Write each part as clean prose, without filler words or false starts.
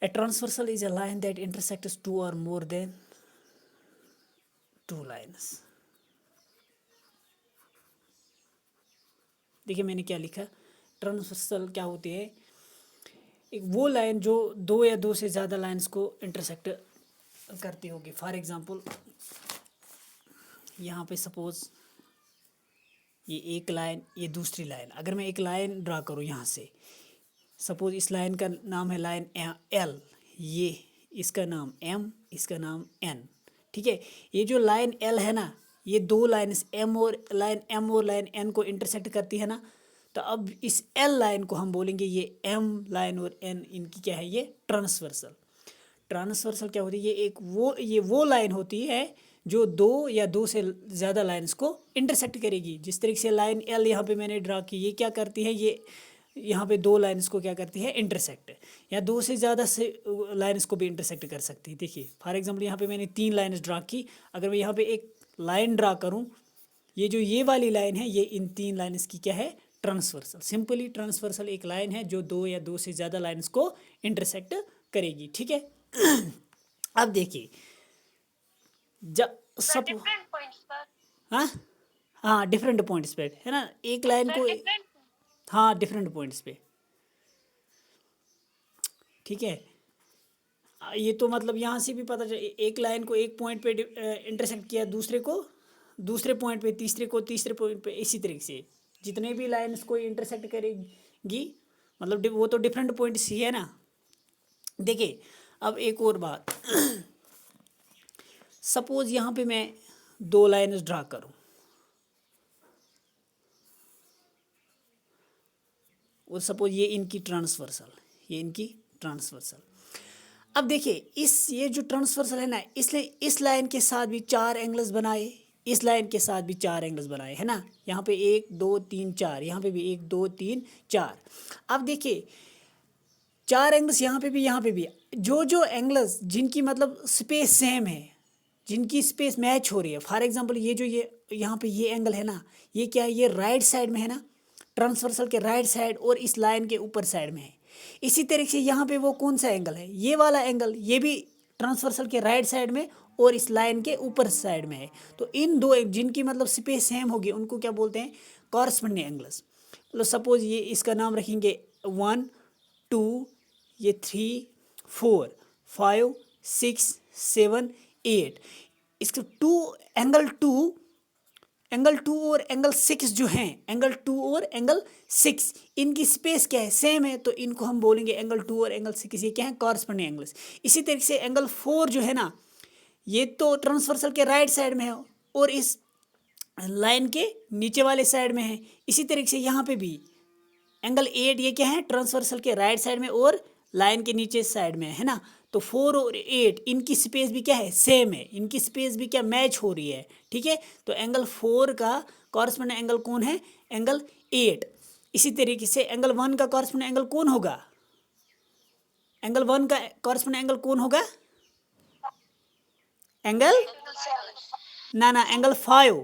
A transversal is a line that intersects two or more than two lines. देखिए मैंने क्या लिखा, transversal क्या होती है, एक वो लाइन जो दो या दो से ज़्यादा लाइंस को इंटरसेक्ट करती होगी। फॉर एग्जांपल यहाँ पे सपोज ये एक लाइन, ये दूसरी लाइन, अगर मैं एक लाइन ड्रा करूँ यहाँ से, सपोज इस लाइन का नाम है लाइन एल, ये इसका नाम एम, इसका नाम एन, ठीक है। ये जो लाइन एल है ना, ये दो लाइन एम और लाइन एन को इंटरसेक्ट करती है ना, तो अब इस एल लाइन को हम बोलेंगे ये एम लाइन और एन, इनकी क्या है, ये ट्रांसवर्सल। ट्रांसवर्सल क्या होती है, ये वो लाइन होती है जो दो या दो से ज़्यादा लाइंस को इंटरसेक्ट करेगी। जिस तरीके से लाइन एल यहाँ पे मैंने ड्रा की, ये क्या करती है, ये यहाँ पे दो लाइंस को क्या करती है, इंटरसेक्ट, या दो से ज़्यादा से लाइंस को भी इंटरसेक्ट कर सकती है। देखिए फॉर एग्जांपल यहाँ पे मैंने 3 लाइन्स ड्रा की, अगर मैं यहाँ पे एक लाइन ड्रा करूँ, ये जो ये वाली लाइन है, ये इन 3 लाइन्स की क्या है, ट्रांसवर्सल। सिंपली ट्रांसवर्सल एक लाइन है जो दो या दो से ज़्यादा लाइन्स को इंटरसेक्ट करेगी, ठीक है। अब देखिए जब सब हाँ हाँ डिफरेंट पॉइंट्स पे है ना, एक लाइन को, हाँ डिफरेंट पॉइंट्स पे, ठीक है। ये तो मतलब यहाँ से भी पता चल, एक लाइन को एक पॉइंट पे इंटरसेक्ट किया, दूसरे को दूसरे पॉइंट पे, तीसरे को तीसरे पॉइंट पे, इसी तरीके से जितने भी लाइन्स को इंटरसेक्ट करेगी, मतलब वो तो डिफरेंट पॉइंट्स ही है ना। देखिए अब एक और बात, सपोज यहाँ पे मैं 2 लाइन्स ड्रा करूँ, और सपोज ये इनकी ट्रांसवर्सल, ये इनकी ट्रांसवर्सल। अब देखिए ये जो ट्रांसवर्सल है ना, इसलिए इस लाइन के साथ भी 4 एंगल्स बनाए, इस लाइन के साथ भी 4 एंगल्स बनाए, है ना। यहाँ पे 1 2 3 4, यहाँ पे भी 1 2 3 4। अब देखिए 4 एंगल्स यहाँ पे भी, जो एंगल्स जिनकी मतलब स्पेस सेम है, जिनकी स्पेस मैच हो रही है, फॉर एग्जांपल ये जो ये यहाँ पे ये एंगल है ना, ये क्या है, ये राइट साइड में है ना, ट्रांसवर्सल के राइट साइड, और इस लाइन के ऊपर साइड में है। इसी तरीके से यहाँ पे वो कौन सा एंगल है, ये वाला एंगल, ये भी ट्रांसवर्सल के राइट साइड में और इस लाइन के ऊपर साइड में है। तो इन दो जिनकी मतलब स्पेस सेम होगी, उनको क्या बोलते हैं, कॉरस्पॉन्डिंग एंगल्स। मतलब सपोज ये इसका नाम रखेंगे 1 2, ये 3 4 5 6 7 8। इसके एंगल टू और एंगल 6 जो हैं, एंगल 2 और एंगल 6, इनकी स्पेस क्या है, सेम है, तो इनको हम बोलेंगे एंगल 2 और एंगल 6, ये क्या है, कॉरस्पॉन्डिंग एंगल्स। इसी तरीके से एंगल 4 जो है ना, ये तो ट्रांसवर्सल के राइट साइड में है और इस लाइन के नीचे वाले साइड में है। इसी तरीके से यहाँ पे भी एंगल 8, ये क्या है, ट्रांसवर्सल के राइट साइड में और लाइन के नीचे साइड में है ना। तो 4 और 8 इनकी स्पेस भी क्या है, सेम है, इनकी स्पेस भी क्या मैच हो रही है, ठीक है। तो एंगल 4 का कॉरस्पॉन्डिंग एंगल कौन है, एंगल 8। इसी तरीके से एंगल 1 का कॉरस्पॉन्डिंग एंगल कौन होगा, एंगल 1 का कॉरस्पॉन्डिंग एंगल कौन होगा, एंगल ना एंगल 5।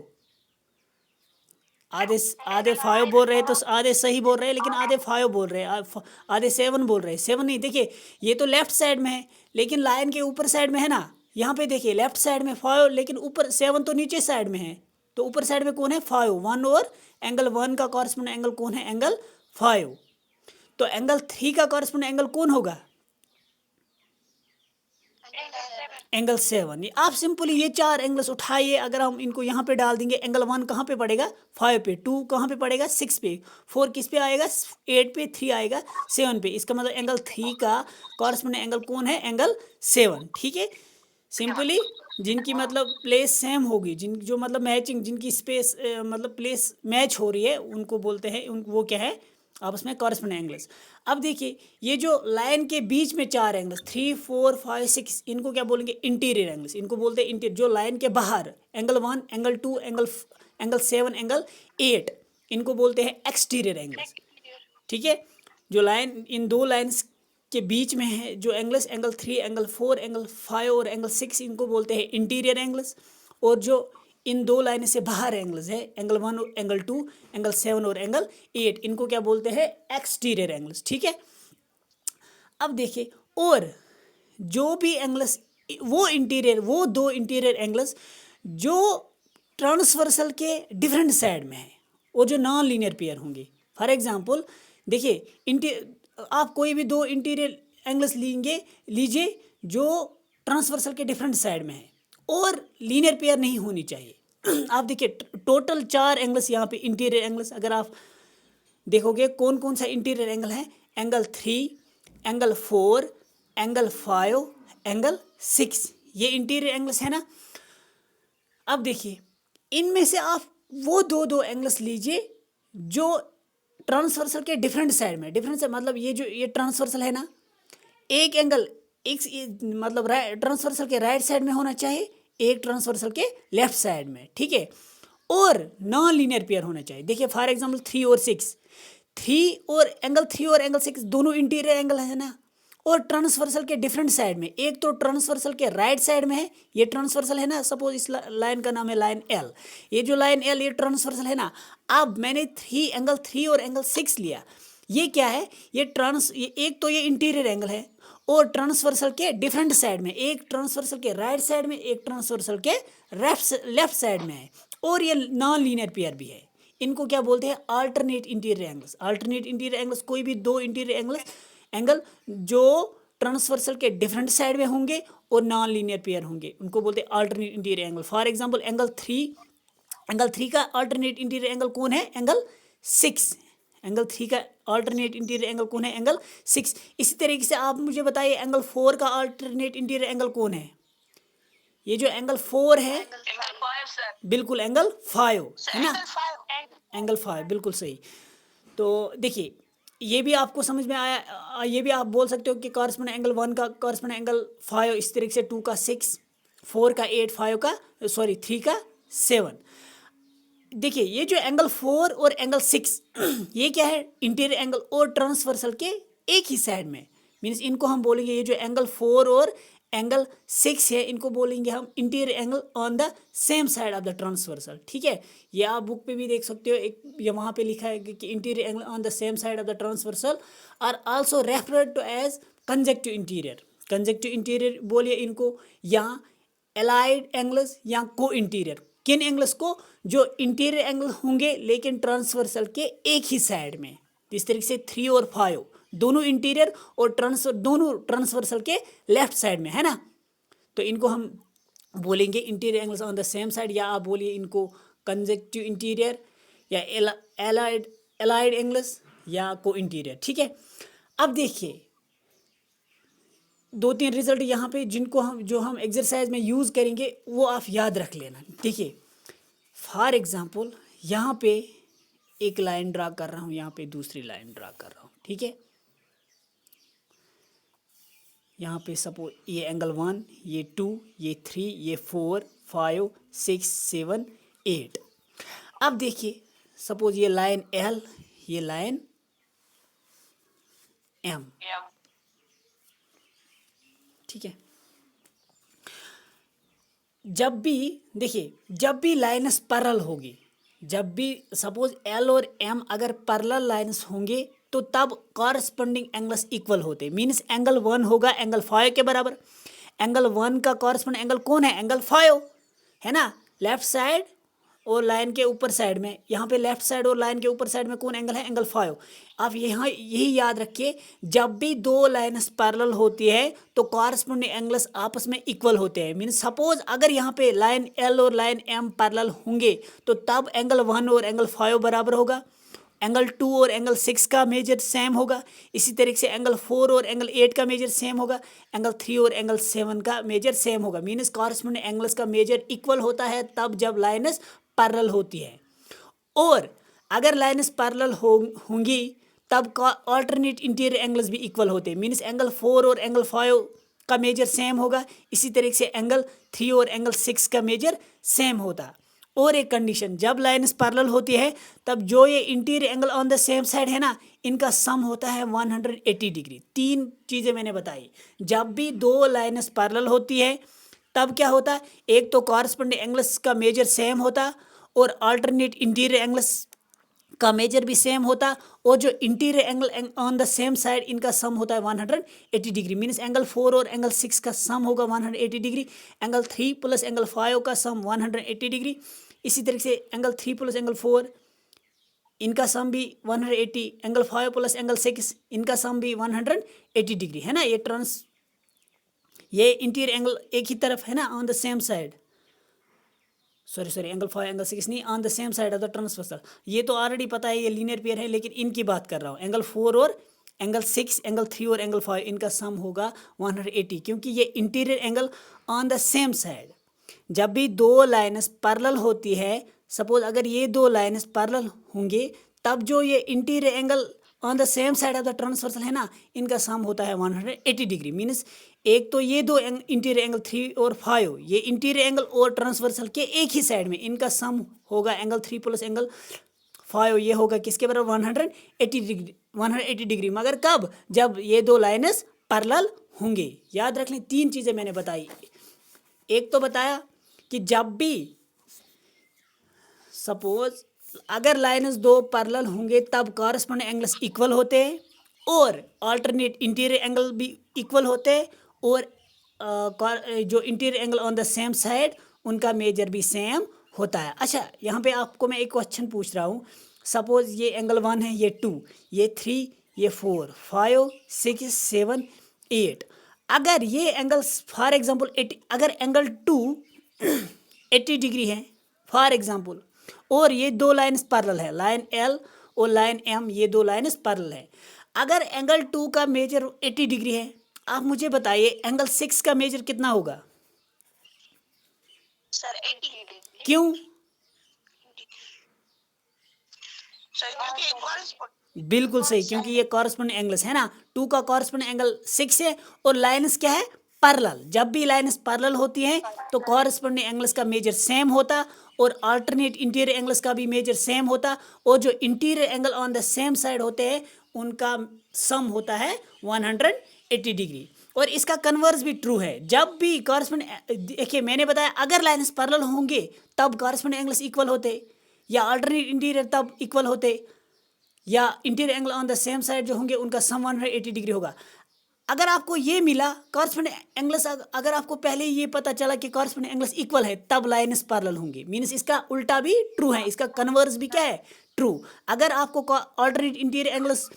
आधे 5 बोल रहे हैं तो आधे सही बोल रहे हैं, लेकिन आधे 5 बोल रहे हैं, आधे 7 बोल रहे हैं। 7 नहीं, देखिए ये तो लेफ्ट साइड में है, लेकिन लाइन के ऊपर साइड में है ना। यहाँ पे देखिए लेफ्ट साइड में 5, लेकिन ऊपर 7 तो नीचे साइड में है, तो ऊपर साइड में कौन है, 5 1, और एंगल 1 का कॉरस्पॉन्डिंग एंगल कौन है, एंगल 5। तो एंगल 3 का कॉरस्पॉन्डिंग एंगल कौन होगा, एंगल 7। आप सिंपली ये 4 एंगल्स उठाइए, अगर हम इनको यहाँ पे डाल देंगे, एंगल 1 कहाँ पे पड़ेगा, 5 पे, 2 कहाँ पे पड़ेगा, 6 पे, 4 किस पे आएगा, 8 पे, 3 आएगा 7 पे। इसका मतलब एंगल 3 का कॉरस्पॉन्डिंग एंगल कौन है, एंगल 7, ठीक है। सिंपली जिनकी मतलब प्लेस सेम होगी, जो मतलब मैचिंग, जिनकी स्पेस मतलब प्लेस मैच हो रही है, उनको बोलते हैं, वो क्या है, आपस में कॉरस्पॉन्डिंग एंगल्स। अब देखिए ये जो लाइन के बीच में 4 एंगल्स 3 4 5 6, इनको क्या बोलेंगे, इंटीरियर एंगल्स, इनको बोलते हैं इंटीरियर। जो लाइन के बाहर एंगल 1 एंगल 2 एंगल 7 एंगल 8, इनको बोलते हैं एक्सटीरियर एंगल्स, ठीक है। जो लाइन इन दो लाइन्स के बीच में है, जो एंगल्स एंगल 3 एंगल 4 एंगल 5 और एंगल 6, इनको बोलते हैं इंटीरियर एंगल्स। और जो इन दो लाइन से बाहर एंगल्स है, एंगल 1 और एंगल 2 एंगल 7 और एंगल 8, इनको क्या बोलते हैं, एक्सटीरियर एंगल्स, ठीक है। अब देखिए, और जो भी एंगल्स वो दो इंटीरियर एंगल्स जो ट्रांसवर्सल के डिफरेंट साइड में है और जो नॉन लीनियर पेयर होंगे। फॉर एग्जांपल देखिए, आप कोई भी दो इंटीरियर एंगल्स लीजिए जो ट्रांसवर्सल के डिफरेंट साइड में है और लीनियर पेयर नहीं होनी चाहिए। आप देखिए, टोटल 4 एंगल्स यहाँ पे इंटीरियर एंगल्स अगर आप देखोगे कौन कौन सा इंटीरियर एंगल है, एंगल 3, एंगल 4, एंगल 5, एंगल 6, ये इंटीरियर एंगल्स है ना। अब देखिए, इनमें से आप वो दो एंगल्स लीजिए जो ट्रांसवर्सल के डिफरेंट साइड में, डिफरेंट साइड मतलब ये ट्रांसवर्सल है ना, एक एंगल मतलब ट्रांसवर्सल के राइट साइड में होना चाहिए, एक ट्रांसवर्सल के लेफ्ट साइड में, ठीक है, और नॉन लीनियर पेयर होना चाहिए। देखिए फॉर एग्जांपल 3 और 6, 3 और एंगल 6 दोनों इंटीरियर एंगल है ना, और ट्रांसवर्सल के डिफरेंट साइड में, एक तो ट्रांसवर्सल के राइट साइड में है, ये ट्रांसवर्सल है ना, सपोज इस लाइन का नाम है लाइन एल, ये जो लाइन एल ये ट्रांसवर्सल है ना। अब मैंने एंगल 3 और एंगल 6 लिया, ये क्या है, ये एक तो ये इंटीरियर एंगल है और ट्रांसवर्सल के डिफरेंट साइड में, एक ट्रांसवर्सल के राइट साइड में, एक ट्रांसवर्सल के लेफ्ट साइड में है, और ये नॉन लीनियर पेयर भी है। इनको क्या बोलते हैं, alternate interior angles. Alternate interior angles कोई भी दो इंटीरियर एंगल जो ट्रांसवर्सल के डिफरेंट साइड में होंगे और नॉन लीनियर पेयर होंगे, उनको बोलते हैं alternate interior angle. For example angle 3 का अल्टरनेट इंटीरियर एंगल कौन है, एंगल 6। एंगल 3 का अल्टरनेट इंटीरियर एंगल कौन है, एंगल 6। इसी तरीके से आप मुझे बताइए एंगल 4 का अल्टरनेट इंटीरियर एंगल कौन है, ये जो एंगल 4 है, बिल्कुल एंगल 5 है ना, एंगल 5 बिल्कुल सही। तो देखिए, ये भी आपको समझ में आया, ये भी आप बोल सकते हो कि कॉरस्पॉन्डिंग एंगल 1 का कॉरस्पॉन्डिंग एंगल 5, इस तरीके से 2 का 6, 4 का 8, 3 का 7। देखिए, ये जो एंगल 4 और एंगल 6 ये क्या है, इंटीरियर एंगल और ट्रांसवर्सल के एक ही साइड में, मीन्स इनको हम बोलेंगे, ये जो एंगल 4 और एंगल 6 है इनको बोलेंगे हम interior angle on the same side of the transversal, ठीक है। ये आप बुक पे भी देख सकते हो, एक ये वहाँ पे लिखा है कि interior angle on the same side of the transversal are also referred to as conjunctive interior. Conjunctive interior बोलिए इनको, या एलाइड एंगल्स या को इंटीरियर। किन एंगल्स को, जो इंटीरियर एंगल होंगे लेकिन ट्रांसवर्सल के एक ही साइड में, इस तरीके से 3 और 5 दोनों इंटीरियर और दोनों ट्रांसवर्सल के लेफ्ट साइड में है ना, तो इनको हम बोलेंगे interior angles on the same side, या आप बोलिए इनको कंजक्टिव इंटीरियर या एलाइड एंगल्स या को इंटीरियर, ठीक है। अब देखिए 2-3 रिजल्ट यहाँ पे जिनको हम एग्जरसाइज में यूज़ करेंगे वो आप याद रख लेना। देखिए फॉर एग्जांपल यहाँ पे एक लाइन ड्रा कर रहा हूँ, यहाँ पे दूसरी लाइन ड्रा कर रहा हूँ, ठीक है। यहाँ पे सपोज ये एंगल 1, ये 2, ये 3, ये 4, 5, 6, 7, 8। अब देखिए सपोज ये लाइन एल, ये लाइन एम, ठीक है। जब भी लाइन्स पैरेलल होगी, जब भी सपोज एल और एम अगर पैरेलल लाइन्स होंगे तो तब कॉरस्पॉन्डिंग एंगल्स इक्वल होते, मीन्स एंगल 1 होगा एंगल 5 के बराबर। एंगल 1 का कॉरस्पॉन्डिंग एंगल कौन है, एंगल 5 है ना, लेफ्ट साइड और लाइन के ऊपर साइड में, यहाँ पे लेफ्ट साइड और लाइन के ऊपर साइड में कौन एंगल है, एंगल 5। आप यहाँ यही याद रखिए, जब भी दो लाइन्स पैरेलल होती है तो कॉरस्पॉन्डिंग एंगल्स आपस में इक्वल होते हैं। मीन्स सपोज अगर यहाँ पे लाइन एल और लाइन एम पैरेलल होंगे तो तब एंगल 1 और एंगल 5 बराबर होगा, एंगल 2 और एंगल 6 का मेजर सेम होगा, इसी तरीके से एंगल 4 और एंगल 8 का मेजर सेम होगा, एंगल 3 और एंगल 7 का मेजर सेम होगा। मीन्स कॉरस्पॉन्डिंग एंगल्स का मेजर इक्वल होता है तब जब लाइन्स पैरेलल होती है। और अगर लाइन्स पैरेलल होंगी तब अल्टरनेट इंटीरियर एंगल्स भी इक्वल होते हैं, मीन्स एंगल 4 और एंगल 5 का मेजर सेम होगा, इसी तरीके से एंगल 3 और एंगल 6 का मेजर सेम होता। और एक कंडीशन, जब लाइन्स पैरेलल होती है तब जो ये interior angle on the same side है ना, इनका सम होता है 180 डिग्री। 3 चीज़ें मैंने बताई, जब भी दो लाइन्स पैरेलल होती है तब क्या होता है, एक तो कॉरस्पॉन्डिंग एंगल्स का मेजर सेम होता और अल्टरनेट इंटीरियर एंगल्स का मेजर भी सेम होता, और जो interior angle on the same side इनका सम होता है 180 डिग्री। मीन्स एंगल 4 और एंगल 6 का सम होगा 180 डिग्री। एंगल 3 प्लस एंगल 5 का सम 180 डिग्री। इसी तरीके से एंगल 3 प्लस एंगल 4 इनका सम भी 180। एंगल 5 प्लस एंगल 6 इनका सम भी 180 डिग्री है ना। ये इंटीरियर एंगल एक ही तरफ है ना, on the same side. Sorry angle 5 angle 6 नहीं, on the same side of the transversal. ये तो ऑलरेडी पता है, ये लीनियर पेयर है, लेकिन इनकी बात कर रहा हूँ। एंगल 4 और एंगल 6, एंगल 3 और एंगल 5 इनका सम होगा 180, क्योंकि ये interior angle on the same side. जब भी दो लाइन्स पैरेलल होती है, सपोज अगर ये दो लाइन्स पैरेलल होंगे, तब जो ये interior angle on the same side of the transversal है ना, इनका सम होता है 180 डिग्री। मीन्स एक तो ये दो इंटीरियर एंगल 3 और 5, ये इंटीरियर एंगल और ट्रांसवर्सल के एक ही साइड में, इनका सम होगा एंगल 3 प्लस एंगल 5, ये होगा किसके बराबर 180 डिग्री। 180 डिग्री मगर कब? जब ये दो लाइन्स पैरेलल होंगे। याद रख लें, तीन चीज़ें मैंने बताई। एक तो बताया कि जब भी सपोज अगर लाइन्स दो पैरेलल होंगे तब कॉरस्पॉन्डिंग एंगल्स इक्वल होते हैं, और अल्टरनेट इंटीरियर एंगल भी इक्वल होते हैं, और जो interior angle on the same side उनका मेजर भी सेम होता है। अच्छा, यहाँ पे आपको मैं एक क्वेश्चन पूछ रहा हूँ। सपोज ये एंगल 1 है, ये 2, ये 3, ये 4, 5, 6, 7, 8। अगर ये एंगल्स फॉर एग्जांपल 80, अगर एंगल 2 80 डिग्री है फॉर एग्जांपल, और ये दो लाइन्स पैरेलल है, लाइन एल और लाइन एम, ये दो लाइन्स पैरेलल है। अगर एंगल 2 का मेजर 80 डिग्री है, आप मुझे बताइए एंगल 6 का मेजर कितना होगा? Sir 80 degree. क्यों? सर क्योंकि बिल्कुल सही, क्योंकि ये कॉरस्पॉन्डिंग एंगल्स है ना। 2 का कॉरस्पॉन्डिंग एंगल 6 है, और लाइन्स क्या है? पैरेलल। जब भी लाइन्स पैरेलल होती हैं तो कॉरस्पॉन्डिंग एंगल्स का मेजर सेम होता, और अल्टरनेट इंटीरियर एंगल्स का भी मेजर सेम होता, और जो interior angle on the same side होते हैं उनका सम होता है 180 डिग्री। और इसका कन्वर्स भी ट्रू है। जब भी कॉरस्पॉन्डिंग, देखिए मैंने बताया अगर लाइन्स पैरेलल होंगे तब कॉरस्पॉन्डिंग एंगल्स इक्वल होते, या अल्टरनेट इंटीरियर तब इक्वल होते, या interior angle on the same side जो होंगे उनका सम 180 डिग्री होगा। अगर आपको ये मिला कॉरस्पॉन्डिंग एंगल्स, अगर आपको पहले ये पता चला कि कॉरस्पॉन्डिंग एंगल्स इक्वल है, तब लाइन्स पैरेलल होंगी। मीन्स इसका उल्टा भी ट्रू है, इसका कन्वर्स भी क्या है? ट्रू। अगर आपको ऑल्टरनेट इंटीरियर एंगल्स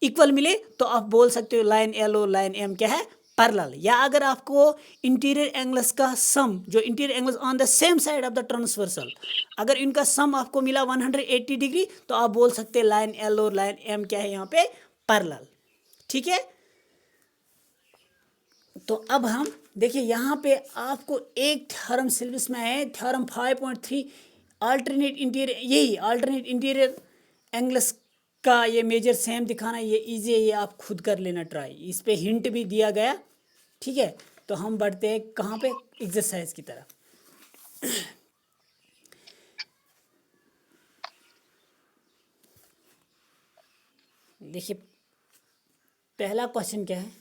इक्वल मिले तो आप बोल सकते हो लाइन एल और लाइन एम क्या है? पैरेलल। या अगर आपको इंटीरियर एंगल्स का सम, जो interior angles on the same side of the transversal, अगर इनका सम आपको मिला 180 डिग्री, तो आप बोल सकते हैं लाइन एल और लाइन एम क्या है यहाँ पे? पैरेलल। ठीक है। तो अब हम देखिए यहाँ पे आपको एक थ्योरम सिलेबस में है, थ्योरम 5.3, अल्टरनेट इंटीरियर, यही अल्टरनेट इंटीरियर एंगल्स का ये मेजर सेम दिखाना, ये इजी है, ये आप खुद कर लेना ट्राई। इस पे हिंट भी दिया गया। ठीक है, तो हम बढ़ते हैं कहाँ पे? एक्सरसाइज की तरफ। देखिए पहला क्वेश्चन क्या है?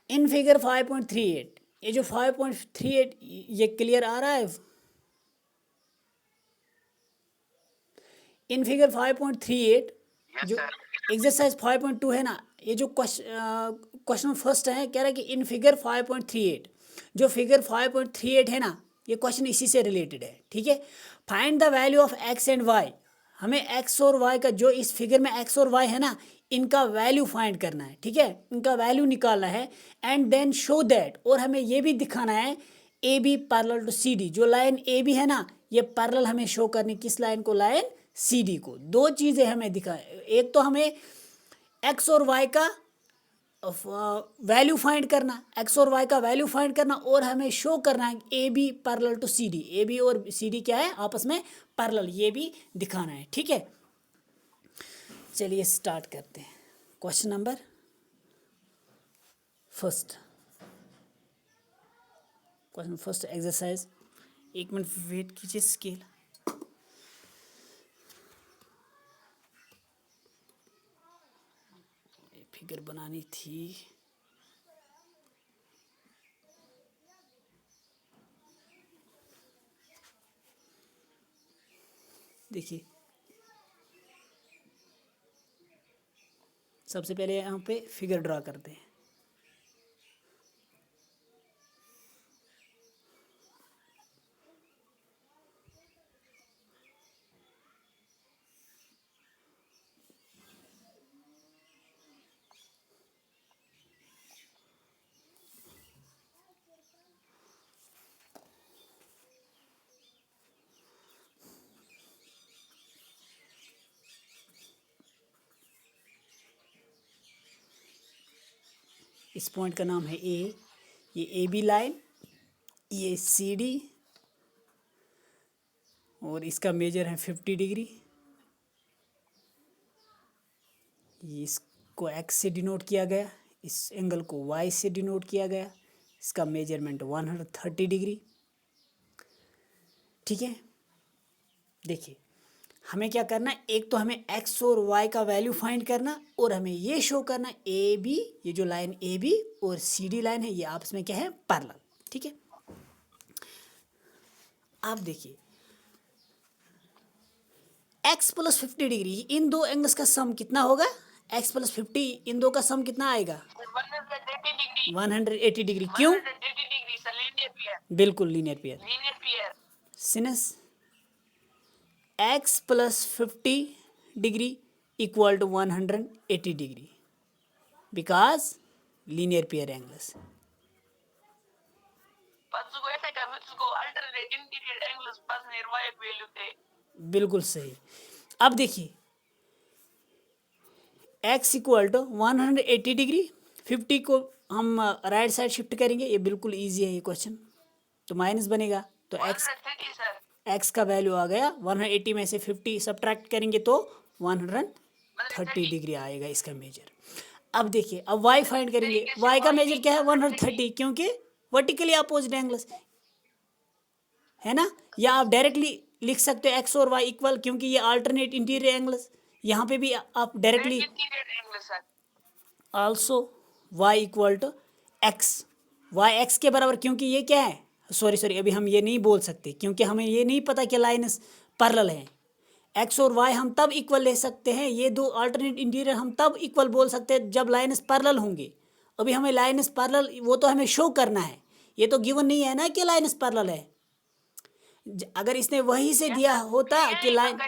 इन फिगर 5.38, ये जो 5.38 ये क्लियर आ रहा है? इन फिगर 5.38 जो एक्सरसाइज 5.2 है ना, ये जो क्वेश्चन फर्स्ट है, कह रहा है कि इन फिगर 5.38, जो फिगर 5.38 है ना, ये क्वेश्चन इसी से रिलेटेड है। ठीक है। Find the value of x and y. हमें एक्स और वाई का, जो इस फिगर में एक्स और वाई है ना, इनका वैल्यू फाइंड करना है। ठीक है, इनका वैल्यू निकालना है। एंड देन शो दैट, और हमें ये भी दिखाना है A B parallel to C D. जो लाइन ए बी है ना, ये पैरेलल हमें शो करनी, किस लाइन को? लाइन सी डी को। दो चीज़ें हमें दिखाएं, एक तो हमें एक्स और वाई का वैल्यू फाइंड करना, एक्स और वाई का वैल्यू फाइंड करना, और हमें शो करना है A B parallel to C D. A B और सी डी क्या है? आपस में पैरेलल, ये भी दिखाना है। ठीक है, चलिए स्टार्ट करते हैं। Question number first, question first exercise. एक मिनट वेट कीजिए, स्केल फिगर बनानी थी। देखिए सबसे पहले यहाँ पे फिगर ड्रा करते हैं। इस पॉइंट का नाम है ए, ये ए बी लाइन, ये सी डी, और इसका मेजर है 50 डिग्री। ये इसको एक्स से डिनोट किया गया, इस एंगल को वाई से डिनोट किया गया, इसका मेजरमेंट 130 डिग्री। ठीक है, देखिए हमें क्या करना है, एक तो हमें एक्स और वाई का वैल्यू फाइंड करना, और हमें ये शो करना ए बी, ये जो लाइन ए बी और सी डी लाइन है ये आपस में क्या है, पैरेलल। ठीक है, आप देखिए x प्लस 50 डिग्री, इन दो एंगल्स का सम कितना होगा, x प्लस 50, इन दो का सम कितना आएगा, 180 डिग्री। क्यों, 180 डिग्री सर, लीनियर पेयर, बिल्कुल linear pair. Linear pair. Sine x plus 50 degree equal to 180 degree, because linear pair angles. పసుగు అయితే కమిట్స్కు ఆల్టర్నేట్ ఇంటీరియర్ యాంగిల్స్ పస్ నిర్వాయక వేలుతే। बिल्कुल सही। अब देखिए x इक्वल टू 180 डिग्री, 50 को हम राइट साइड शिफ्ट करेंगे, ये बिल्कुल इजी है ये क्वेश्चन, तो माइनस बनेगा, तो x 130 सर, x का वैल्यू आ गया 180 में से 50 सब्ट्रैक्ट करेंगे तो 130 डिग्री आएगा इसका मेजर। अब देखिए अब y फाइंड करेंगे, y का मेजर क्या है 130, क्योंकि वर्टिकली अपोजिट एंगल्स है ना, या आप डायरेक्टली लिख सकते हो x और y इक्वल, क्योंकि ये अल्टरनेट इंटीरियर एंगल्स, यहाँ पे भी आप directly interior angle sir. Also y equal to x, y x के बराबर, क्योंकि ये क्या है, सॉरी अभी हम ये नहीं बोल सकते, क्योंकि हमें ये नहीं पता कि लाइन्स पैरेलल हैं। x और y हम तब इक्वल ले सकते हैं, ये दो अल्टरनेट इंटीरियर हम तब इक्वल बोल सकते हैं जब लाइन्स पैरेलल होंगे। अभी हमें लाइन्स पैरेलल वो तो हमें शो करना है, ये तो गिवन नहीं है ना कि लाइन्स पैरेलल है। अगर इसने वही से दिया होता कि लाइन,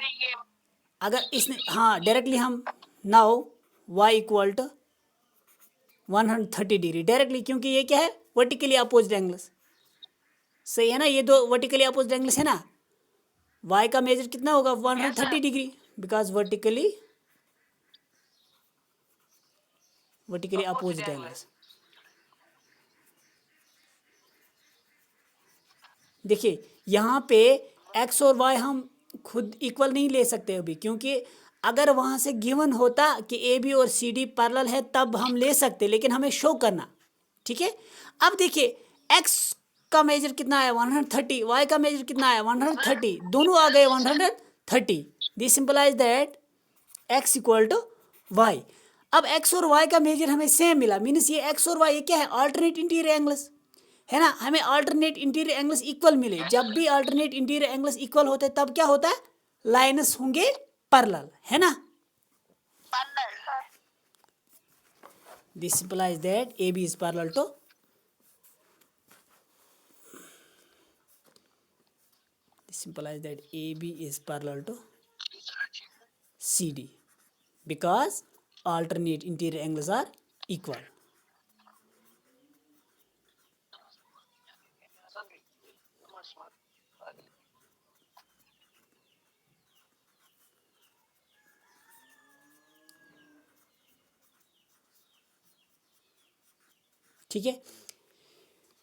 अगर इसने हाँ डायरेक्टली हम now y equal to 130 degree directly, क्योंकि ये क्या है वर्टिकली अपोजिट एंगल्स, सही है ना, ये दो वर्टिकली अपोजिट एंगल्स है ना, y का मेजर कितना होगा 130 degree, because vertically opposite angles. देखिए यहाँ पे x और y हम खुद इक्वल नहीं ले सकते अभी, क्योंकि अगर वहाँ से गिवन होता कि ए बी और सी डी पैरेलल है तब हम ले सकते, लेकिन हमें शो करना। ठीक है, अब देखिए x का मेजर कितना है 130, y का मेजर कितना है 130, दोनों आ गए 130। This simplifies that x equal to y। अब x और y का मेजर हमें सेम मिला, मीन्स ये x और y ये क्या है अल्टरनेट इंटीरियर एंगल्स है ना, हमें अल्टरनेट इंटीरियर एंगल्स इक्वल मिले। जब भी अल्टरनेट इंटीरियर एंगल्स इक्वल होते हैं तब क्या होता है, लाइन्स होंगे पैरेलल, है ना। This simplifies that A B is parallel to C D because alternate interior angles are equal. ठीक है,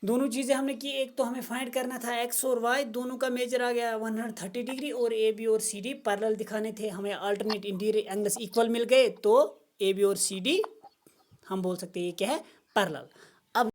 दोनों चीज़ें हमने की, एक तो हमें फाइंड करना था एक्स और वाई, दोनों का मेजर आ गया 130 डिग्री, और ए बी और सी डी पैरेलल दिखाने थे, हमें अल्टरनेट इंटीरियर एंगल्स इक्वल मिल गए, तो ए बी और सी डी हम बोल सकते हैं ये क्या है पैरेलल।